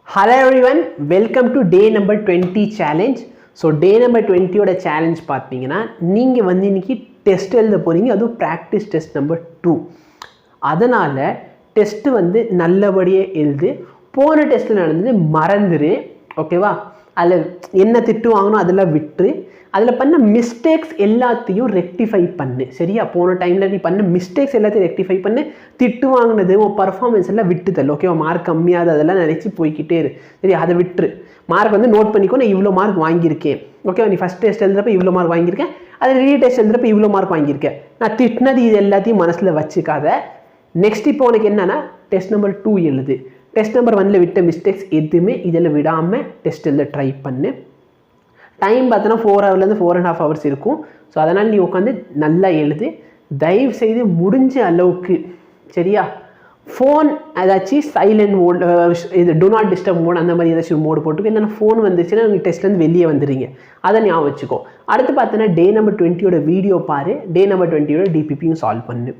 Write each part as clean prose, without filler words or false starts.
Hello everyone, welcome to day number 20 challenge. So day number 20 ஓட challenge பார்த்தீங்கன்னா நீங்க வந்து இன்னைக்கு டெஸ்ட் எழுத போறீங்க. அது practice test number 2. அதனால டெஸ்ட் வந்து நல்லபடியா எழுது. போன டெஸ்ட்ல நடந்தது மறந்துரு. ஓகேவா? அதுல என்ன திட்டு வாங்கணும் அதெல்லாம் விட்டு அதுல பண்ண மிஸ்டேக்ஸ் எல்லாத்தையும் ரெக்டிஃபை பண்ணு. சரியா? போன டைம்ல நீ பண்ண மிஸ்டேக்ஸ் எல்லாத்தையும் ரெக்டிஃபை பண்ணு. திட்டு வாங்குனது உன் பெர்ஃபார்மன்ஸ் எல்லாம் விட்டுதல். ஓகேவா? மார்க் கம்மியாத அதெல்லாம் நினைச்சு போய்க்கிட்டே இரு. சரி, அதை விட்டுரு. மார்க் வந்து நோட் பண்ணிக்கோ, நான் இவ்வளோ மார்க் வாங்கியிருக்கேன். ஓகேவா? நீ ஃபஸ்ட் டெஸ்ட் எழுதுறப்ப இவ்வளோ மார்க் வாங்கியிருக்கேன், அது ரீ டெஸ்ட் எழுதுறப்ப இவ்வளோ மார்க் வாங்கியிருக்கேன். நான் திட்டினது இது எல்லாத்தையும் மனசில் வச்சுக்காத. நெக்ஸ்ட் இப்போ உனக்கு என்னன்னா டெஸ்ட் நம்பர் 2 எழுது. டெஸ்ட் நம்பர் 1ல் விட்ட மிஸ்டேக்ஸ் எதுவுமே இதில் விடாமல் டெஸ்ட் எழுத ட்ரை பண்ணு. டைம் பார்த்தோன்னா 4 ஹவர்லேருந்து 4.5 hours இருக்கும். ஸோ அதனால் நீ உட்காந்து நல்லா எழுது. தயவு செய்து முடிஞ்ச அளவுக்கு, சரியா, ஃபோன் ஏதாச்சும் சைலண்ட் மோட், இது டூ நாட் டிஸ்டர்ப் மோட், அந்த மாதிரி ஏதாச்சும் மோடு போட்டுக்கோ. இல்லைன்னா ஃபோன் வந்துச்சுன்னா நீங்கள் டெஸ்ட்லேருந்து வெளியே வந்துடுறீங்க. அதை ஞாபகம் வச்சுக்கோ. அடுத்து பார்த்தோன்னா டே நம்பர் 20யோட வீடியோ பாரு. டே நம்பர் 20யோட டிபிபியும் சால்வ் பண்ணு.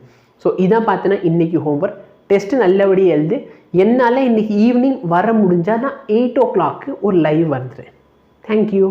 ஸோ இதான் பார்த்தோன்னா இன்றைக்கி ஹோம்ஒர்க். டெஸ்ட்டு நல்லபடியாக எழுது. என்னால் இன்றைக்கி ஈவினிங் வர முடிஞ்சால் நான் 8 o'clock ஒரு லைவ் வந்துடுறேன். தேங்க்யூ.